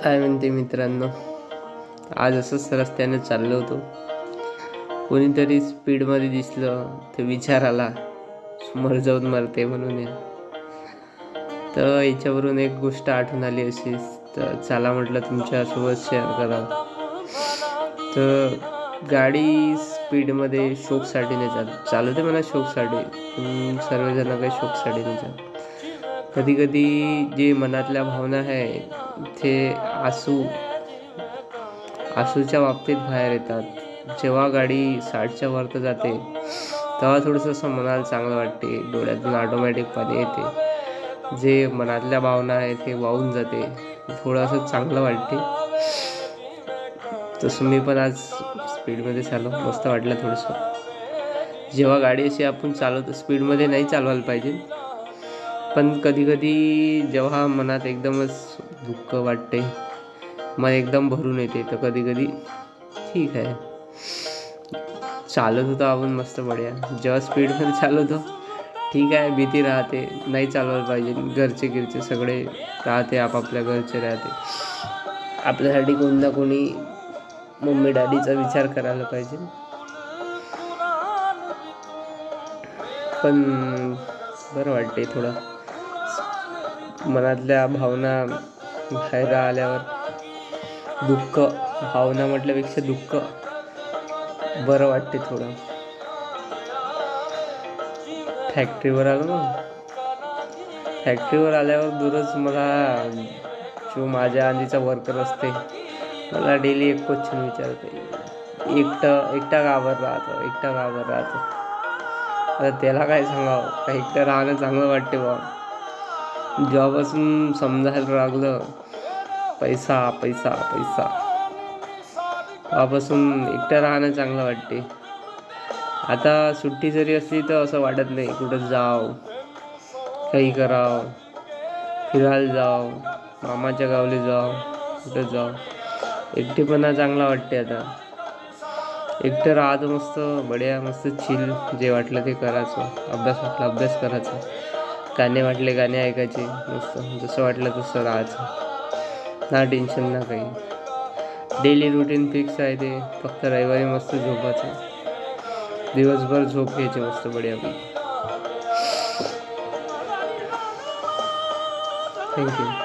काय म्हणते मित्रांनो, आज असंच रस्त्याने चाललो होतो. कोणीतरी स्पीडमध्ये दिसलं तर विचार आला समोर जाऊन मरते म्हणून तर याच्यावरून एक गोष्ट आठवण आली अशीच. तर चला म्हटलं तुमच्यासोबत शेअर करावं. तर गाडी स्पीडमध्ये शोकसाठी नाही चालवते म्हणा, शोकसाठी. सर्वजण काही शोकसाठी नाही चालत. कधी कधी जे मनातल्या भावना आहे ते आसूच्या बाबतीत बाहेर येतात. जेव्हा गाडी 60च्या वर जाते तेव्हा थोडंसं असं मनाला चांगलं वाटते, डोळ्यातून ऑटोमॅटिक पाणी येते, जे मनातल्या भावना आहे ते वाहून जाते, थोडंसं चांगलं वाटते. तसं मी पण आज स्पीडमध्ये चाललो, मस्त वाटलं थोडंसं. जेव्हा गाडी अशी आपण चालवतो, स्पीडमध्ये नाही चालवायला पाहिजे, पण कधी कधी जेव्हा मनात एकदमच दुःख वाटते, मन एकदम भरून येते, तर कधी कधी ठीक आहे, चालत होतो आपण मस्त बढिया. जेव्हा स्पीडमध्ये चालवतो ठीक आहे, भीती राहते, नाही चालवायला पाहिजे. घरचे सगळे राहते, आपापल्या घरचे राहते, आपल्यासाठी कोणी ना कोणी मम्मी डॅडीचा विचार करायला पाहिजे. पण बरं वाटते थोडं, मनातल्या भावना बाहेर आल्यावर. दुःख, भावना म्हटल्यापेक्षा दुःख बरं वाटते थोडं. फॅक्टरीवर आलो ना, फॅक्टरीवर आल्यावर दूरच मला जो माझ्या आधीचा वर्कर असते, मला डेली एक क्वेश्चन विचारते, एकटा गावावर राहतो. आता त्याला काय सांगावं, का एकटं राहणं चांगलं वाटते बा. जेव्हापासून समजायला लागलं पैसा पैसा पैसा, तेव्हापासून एकटं राहणं चांगलं वाटते. आता सुट्टी जरी असली तर असं वाटत नाही कुठं जाव, काही करावं, फिरायला जाव, मामाच्या गावले जाव, कुठं जाव. एकटेपणा चांगला वाटते. आता एकटं राहतो, मस्त बढिया, मस्त चिल, जे वाटलं ते करायचं, अभ्यास वाटला अभ्यास करायचा, गाणे वाटले गाणे ऐकायचे, मस्त जसं वाटलं तसं राहायचं, ना टेन्शन ना काही. डेली रुटीन फिक्स आहे ते, फक्त रविवारी मस्त झोपायचं, दिवसभर झोप घ्यायची मस्त बढिया. थँक्यू.